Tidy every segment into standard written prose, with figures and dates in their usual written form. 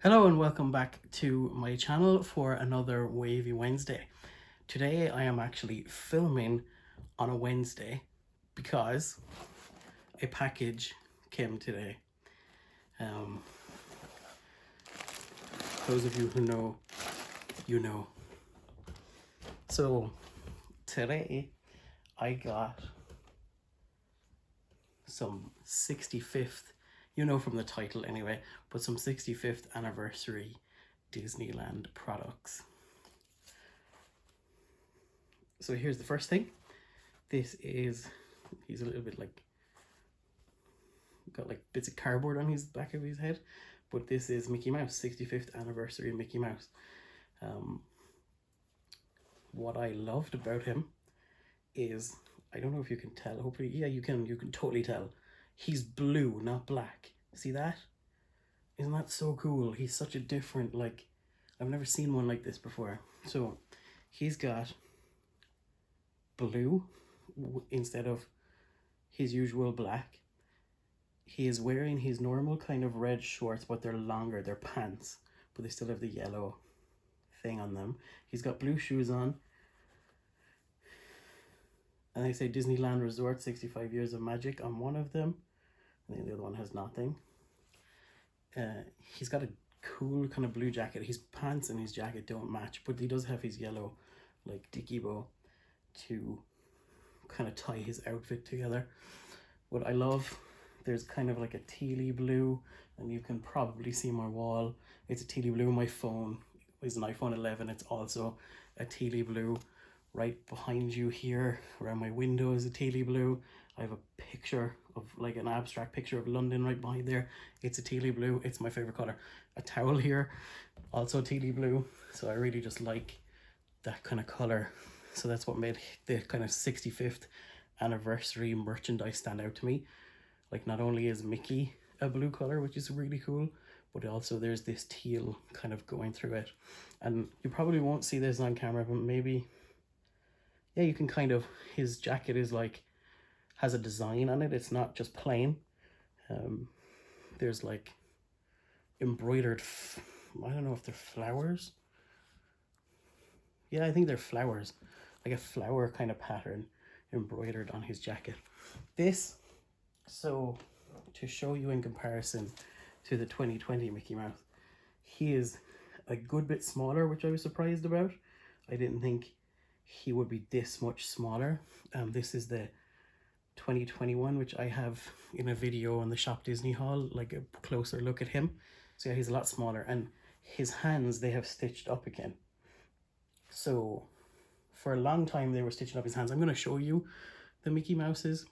Hello and welcome back to my channel for another Wavey Wednesday. Today I am actually filming on a Wednesday because a package came today. Those of you who know, you know. So today I got some 65th, you know from the title anyway, but some 65th anniversary Disneyland products. So here's the first thing. This is, he's a little bit like, got like bits of cardboard on his back of his head, but this is Mickey Mouse, 65th anniversary of Mickey Mouse. What I loved about him is, I don't know if you can tell, hopefully, yeah, you can totally tell. He's blue, not black. See that? Isn't that so cool? He's such a different, like, I've never seen one like this before. So he's got blue instead of his usual black. He is wearing his normal kind of red shorts, but they're longer, they're pants, but they still have the yellow thing on them. He's got blue shoes on. And they say Disneyland Resort, 65 years of magic on one of them. I think the other one has nothing. He's got a cool kind of blue jacket. His pants and his jacket don't match, but he does have his yellow like dicky bow to kind of tie his outfit together. What I love, there's kind of like a tealy blue, and you can probably see my wall. It's a tealy blue. My phone is an iPhone 11. It's also a tealy blue. Right behind you here, around my window, is a tealy blue. I have a picture of like an abstract picture of London right behind there. It's a tealy blue. It's my favorite color. A towel here, also tealy blue. So I really just like that kind of color. So that's what made the kind of 65th anniversary merchandise stand out to me. Like, not only is Mickey a blue color, which is really cool, but also there's this teal kind of going through it. And you probably won't see this on camera, but maybe, yeah, you can kind of, his jacket is like, has a design on it. It's not just plain. There's like embroidered, I don't know if they're flowers. Yeah, I think they're flowers, like a flower kind of pattern embroidered on his jacket. This, so to show you in comparison to the 2020 Mickey Mouse, he is a good bit smaller, which I was surprised about. I didn't think he would be this much smaller. This is the 2021, which I have in a video on the Shop Disney haul, like a closer look at him. So yeah, he's a lot smaller, and his hands, they have stitched up again. So for a long time they were stitching up his hands. I'm going to show you the Mickey Mouses,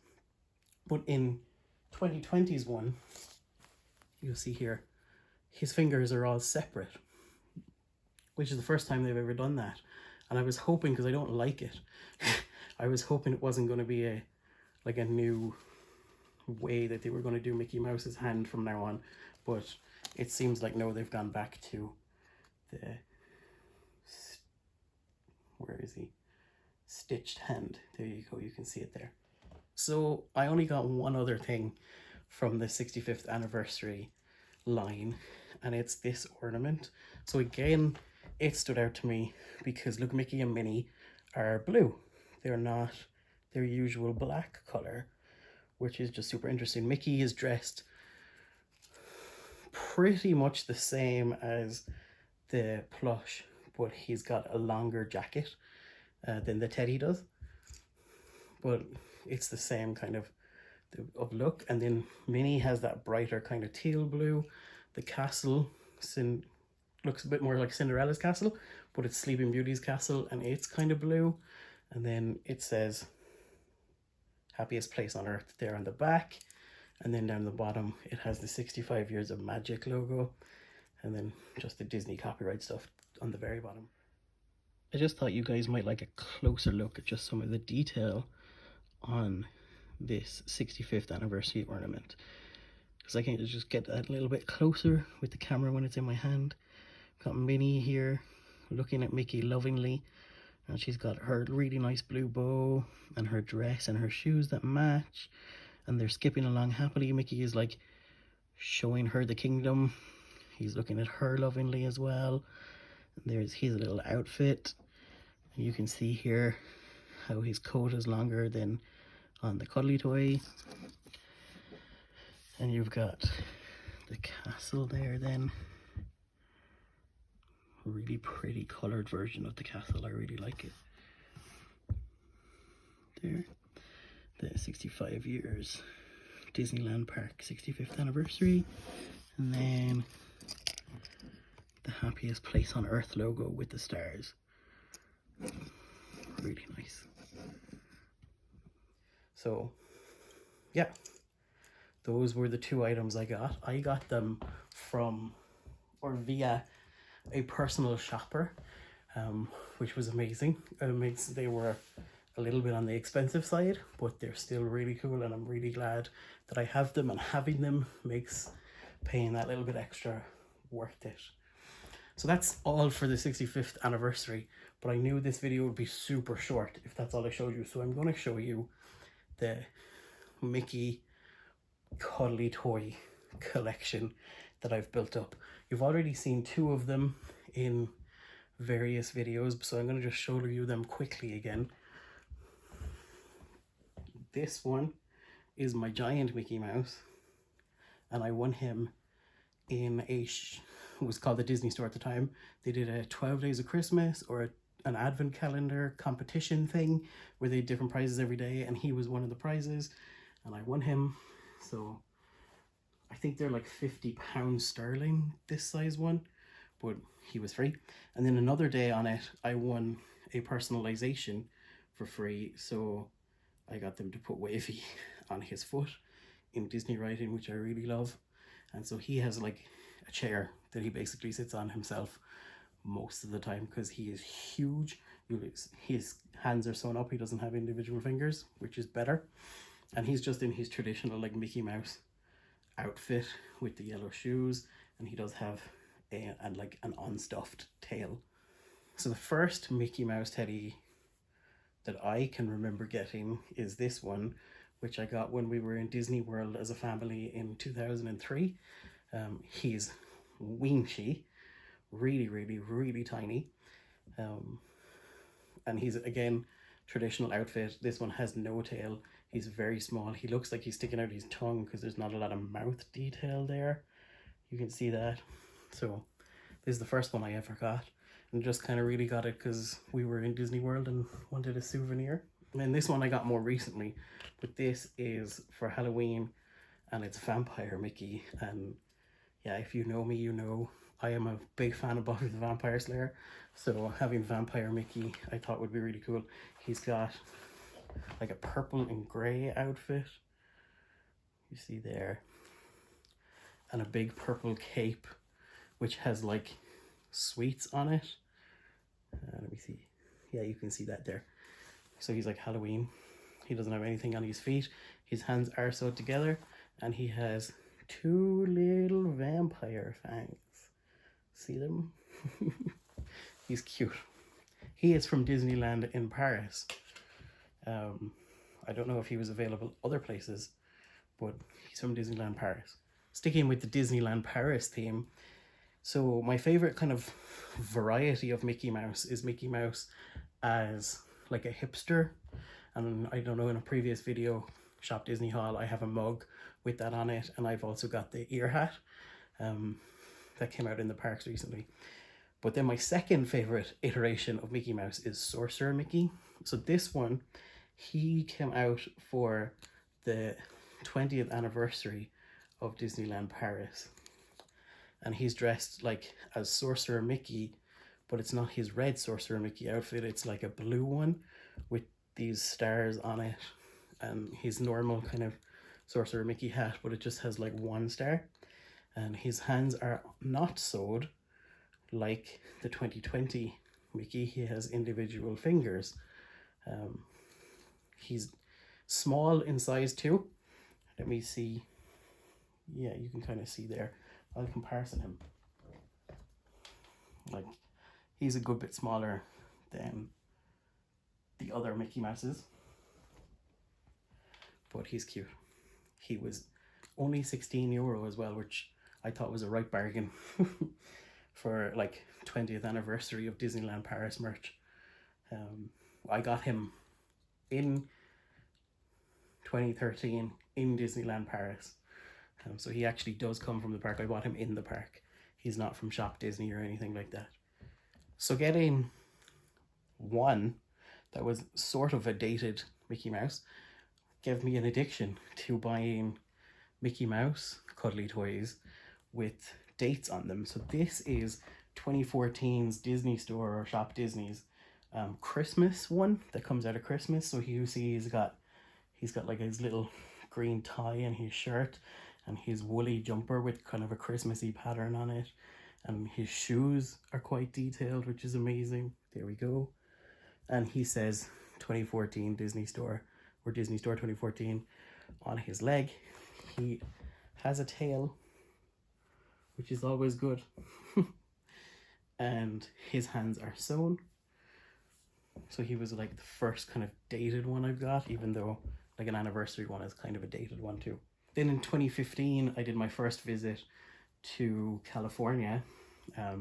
but in 2020's one, you'll see here, his fingers are all separate, which is the first time they've ever done that. And I was hoping, because I don't like it, I was hoping it wasn't going to be a new way that they were going to do Mickey Mouse's hand from now on, but it seems like no, they've gone back to the, where is he, stitched hand. There you go, you can see it there. So I only got one other thing from the 65th anniversary line, and it's this ornament. So again, it stood out to me because look, Mickey and Minnie are blue. They're not their usual black color, which is just super interesting. Mickey is dressed pretty much the same as the plush, but he's got a longer jacket than the Teddy does. But it's the same kind of look. And then Minnie has that brighter kind of teal blue. The castle looks a bit more like Cinderella's castle, but it's Sleeping Beauty's castle, and it's kind of blue. And then it says happiest place on earth there on the back, and then down the bottom it has the 65 years of magic logo, and then just the Disney copyright stuff on the very bottom. I just thought you guys might like a closer look at just some of the detail on this 65th anniversary ornament, because I can just get a little bit closer with the camera when it's in my hand. Got Minnie here looking at Mickey lovingly, and she's got her really nice blue bow and her dress and her shoes that match, and they're skipping along happily. Mickey is like showing her the kingdom. He's looking at her lovingly as well. There's his little outfit. And you can see here how his coat is longer than on the cuddly toy. And you've got the castle there then. A really pretty coloured version of the castle. I really like it. There. The 65 years Disneyland Park 65th anniversary. And then the happiest place on earth logo with the stars. Really nice. So yeah, those were the two items I got. I got them from or via a personal shopper, which was amazing. They were a little bit on the expensive side, but they're still really cool, and I'm really glad that I have them, and having them makes paying that little bit extra worth it. So that's all for the 65th anniversary, but I knew this video would be super short if that's all I showed you. So I'm going to show you the Mickey cuddly toy collection that I've built up. You've already seen two of them in various videos, so I'm going to just show you them quickly again. This one is my giant Mickey Mouse, and I won him in it was called the Disney Store at the time. They did a 12 Days of Christmas or an advent calendar competition thing where they had different prizes every day, and he was one of the prizes, and I won him. So I think they're like £50 sterling, this size one, but he was free. And then another day on it, I won a personalization for free. So I got them to put Wavey on his foot in Disney writing, which I really love. And so he has like a chair that he basically sits on himself most of the time because he is huge. His hands are sewn up. He doesn't have individual fingers, which is better. And he's just in his traditional like Mickey Mouse outfit with the yellow shoes, and he does have like an unstuffed tail. So the first Mickey Mouse teddy that I can remember getting is this one, which I got when we were in Disney World as a family in 2003. He's weenshy, really tiny, and he's again traditional outfit. This one has no tail. He's very small. He looks like he's sticking out his tongue because there's not a lot of mouth detail there. You can see that. So this is the first one I ever got, and just kind of really got it because we were in Disney World and wanted a souvenir. And then this one I got more recently, but this is for Halloween, and it's Vampire Mickey. And yeah, if you know me, you know I am a big fan of Buffy the Vampire Slayer, so having Vampire Mickey I thought would be really cool. He's got like a purple and grey outfit, you see there, and a big purple cape which has like sweets on it. Let me see. Yeah, you can see that there. So he's like Halloween. He doesn't have anything on his feet. His hands are sewed together, and he has two little vampire fangs. See them? He's cute. He is from Disneyland in Paris. I don't know if he was available other places, but he's from Disneyland Paris. Sticking with the Disneyland Paris theme, so my favorite kind of variety of Mickey Mouse is Mickey Mouse as like a hipster. And I don't know, in a previous video, Shop Disney Haul, I have a mug with that on it, and I've also got the ear hat that came out in the parks recently. But then my second favorite iteration of Mickey Mouse is Sorcerer Mickey. So this one, he came out for the 20th anniversary of Disneyland Paris, and he's dressed like as Sorcerer Mickey, but it's not his red Sorcerer Mickey outfit, it's like a blue one with these stars on it, and his normal kind of Sorcerer Mickey hat, but it just has like one star, and his hands are not sewed like the 2020 Mickey. He has individual fingers. He's small in size too. Let me see. Yeah, you can kind of see there. I'll comparison him. Like, he's a good bit smaller than the other Mickey Mouses, but he's cute. He was only €16 as well, which I thought was a right bargain for like 20th anniversary of Disneyland Paris merch. I got him in 2013 in Disneyland Paris. So he actually does come from the park. I bought him in the park. He's not from Shop Disney or anything like that. So getting one that was sort of a dated Mickey Mouse gave me an addiction to buying Mickey Mouse cuddly toys with dates on them. So this is 2014's Disney Store or Shop Disney's Christmas one that comes out of Christmas. So you see he's got like his little green tie and his shirt and his woolly jumper with kind of a Christmassy pattern on it, and his shoes are quite detailed, which is amazing. There we go. And he says 2014 Disney Store or Disney Store 2014 on his leg. He has a tail, which is always good. And his hands are sewn. So he was like the first kind of dated one I've got, even though like an anniversary one is kind of a dated one too. Then in 2015, I did my first visit to California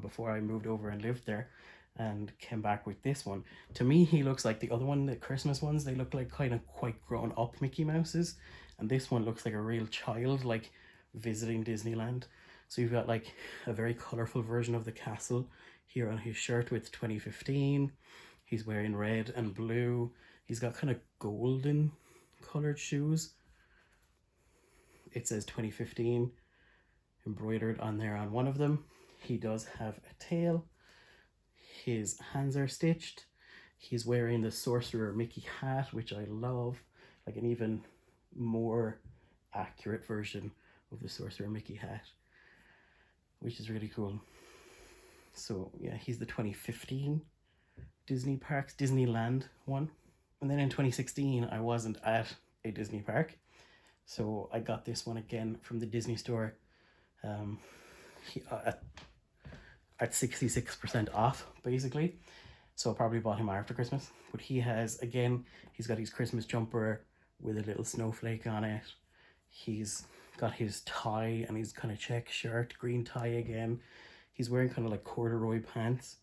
before I moved over and lived there, and came back with this one. To me, he looks like the other one, the Christmas ones. They look like kind of quite grown up Mickey Mouses. And this one looks like a real child, like visiting Disneyland. So you've got like a very colorful version of the castle here on his shirt with 2015. He's wearing red and blue. He's got kind of golden colored shoes. It says 2015 embroidered on there on one of them. He does have a tail. His hands are stitched. He's wearing the Sorcerer Mickey hat, which I love. Like an even more accurate version of the Sorcerer Mickey hat, which is really cool. So yeah, he's the 2015 Disneyland one. And then in 2016, I wasn't at a Disney park, so I got this one again from the Disney Store at 66% off, basically. So I probably bought him after Christmas. But he has, again, he's got his Christmas jumper with a little snowflake on it. He's got his tie and his kind of check shirt, green tie again. He's wearing kind of like corduroy pants.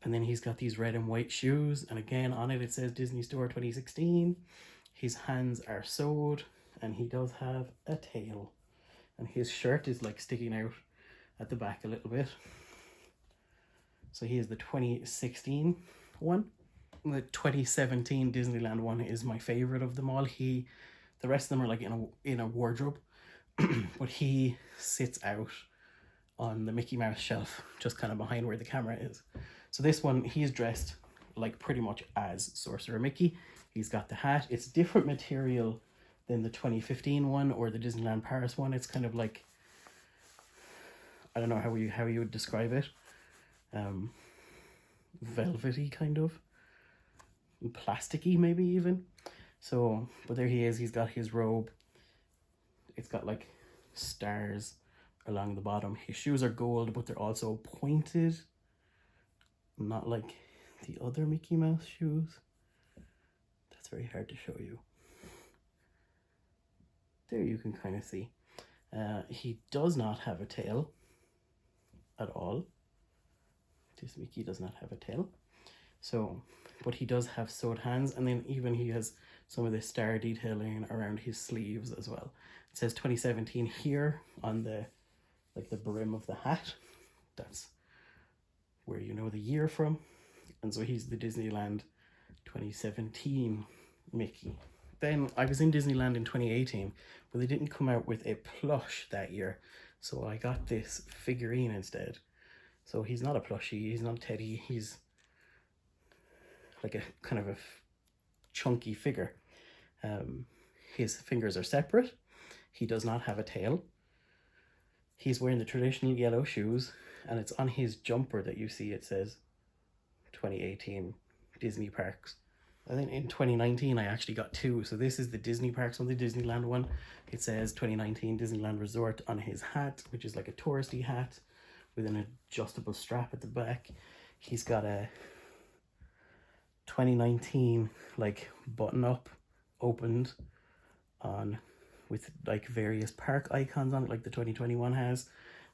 And then he's got these red and white shoes. And again, on it says Disney Store 2016. His hands are sewed. And he does have a tail. And his shirt is like sticking out at the back a little bit. So he is the 2016 one. The 2017 Disneyland one is my favorite of them all. The rest of them are like in a wardrobe. But he sits out on the Mickey Mouse shelf, just kind of behind where the camera is. So this one, he's dressed like pretty much as Sorcerer Mickey. He's got the hat. It's different material than the 2015 one or the Disneyland Paris one. It's kind of like, I don't know how you would describe it. Velvety kind of. Plasticky maybe even. So, but there he is. He's got his robe. It's got like stars along the bottom. His shoes are gold, but they're also pointed. Not like the other Mickey Mouse shoes. That's very hard to show you. There you can kind of see. He does not have a tail at all. This Mickey does not have a tail. So, but he does have sewed hands, and then even he has some of the star detailing around his sleeves as well. It says 2017 here on the brim of the hat. That's where you know the year from. And so he's the Disneyland 2017 Mickey. Then I was in Disneyland in 2018, but they didn't come out with a plush that year. So I got this figurine instead. So he's not a plushie, he's not a teddy, he's like a kind of a chunky figure. His fingers are separate. He does not have a tail. He's wearing the traditional yellow shoes, and it's on his jumper that you see it says 2018 Disney Parks. I think in 2019 I actually got two. So this is the Disney Parks one, the Disneyland one. It says 2019 Disneyland Resort on his hat, which is like a touristy hat with an adjustable strap at the back. He's got a 2019 like button up opened on with like various park icons on it, like the 2021 has.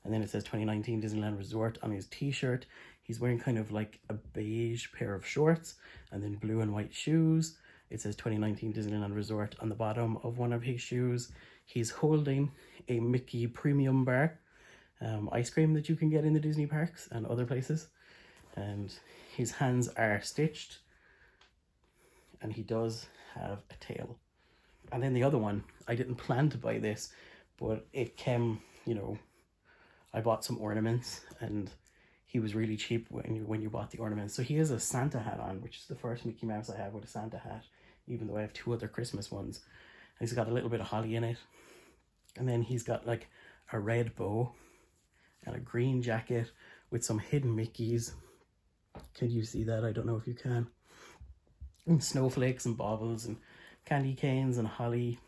And then it says 2019 Disneyland Resort on his t-shirt. He's wearing kind of like a beige pair of shorts and then blue and white shoes. It says 2019 Disneyland Resort on the bottom of one of his shoes. He's holding a Mickey premium bar, ice cream that you can get in the Disney parks and other places. And his hands are stitched. And he does have a tail. And then the other one, I didn't plan to buy this, but it came, you know, I bought some ornaments and he was really cheap when you bought the ornaments. So he has a Santa hat on, which is the first Mickey Mouse I have with a Santa hat, even though I have 2 other Christmas ones. And he's got a little bit of holly in it. And then he's got like a red bow and a green jacket with some hidden Mickeys. Can you see that? I don't know if you can. And snowflakes and baubles and candy canes and holly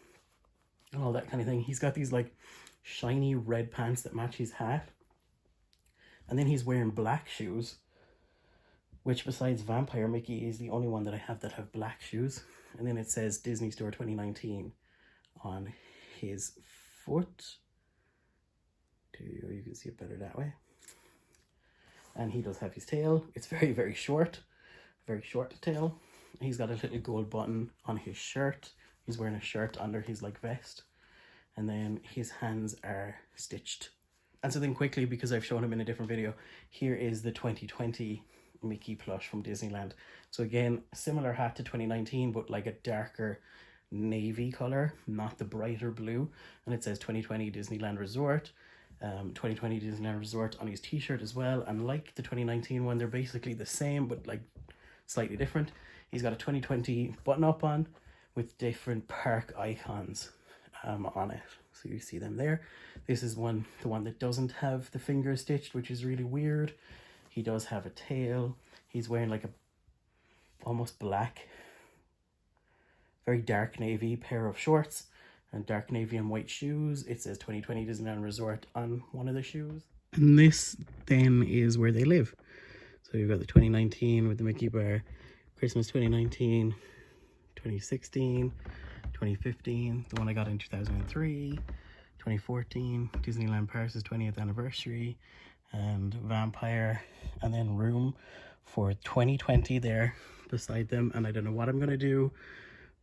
and all that kind of thing. He's got these like shiny red pants that match his hat. And then he's wearing black shoes, which besides Vampire Mickey is the only one that I have that have black shoes. And then it says Disney Store 2019 on his foot. You can see it better that way. And he does have his tail. It's very, very short tail. He's got a little gold button on his shirt. He's wearing a shirt under his like vest. And then his hands are stitched. And so then quickly, because I've shown him in a different video, here is the 2020 Mickey plush from Disneyland. So again, similar hat to 2019, but like a darker navy color, not the brighter blue. And it says 2020 Disneyland Resort. 2020 Disneyland Resort on his t-shirt as well. And like the 2019 one, they're basically the same, but like slightly different. He's got a 2020 button up on with different park icons on it. So you see them there. This is the one that doesn't have the fingers stitched, which is really weird. He does have a tail. He's wearing like a almost black, very dark navy pair of shorts and dark navy and white shoes. It says 2020 Disneyland Resort on one of the shoes. And this then is where they live. So you've got the 2019 with the Mickey bar, Christmas 2019, 2016, 2015, the one I got in 2003, 2014, Disneyland Paris' 20th anniversary, and Vampire, and then room for 2020 there beside them. And I don't know what I'm going to do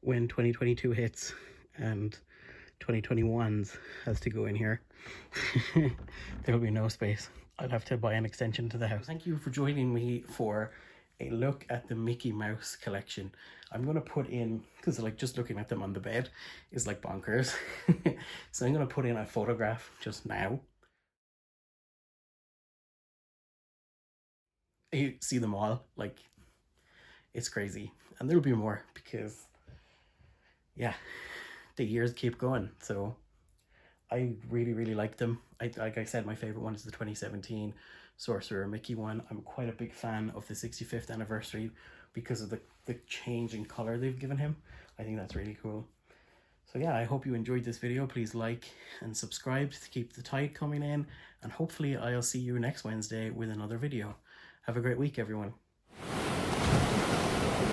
when 2022 hits and 2021's has to go in here. There'll be no space. I'll have to buy an extension to the house. Thank you for joining me for a look at the Mickey Mouse collection. I'm going to put in, because like just looking at them on the bed is like bonkers. So I'm going to put in a photograph just now. You see them all, like it's crazy. And there'll be more because yeah, the years keep going. So I really, really like them. Like I said, my favorite one is the 2017 Sorcerer Mickey one. I'm quite a big fan of the 65th anniversary because of the change in color they've given him. I think that's really cool. So yeah, I hope you enjoyed this video. Please like and subscribe to keep the tide coming in. And hopefully I'll see you next Wednesday with another video. Have a great week, everyone.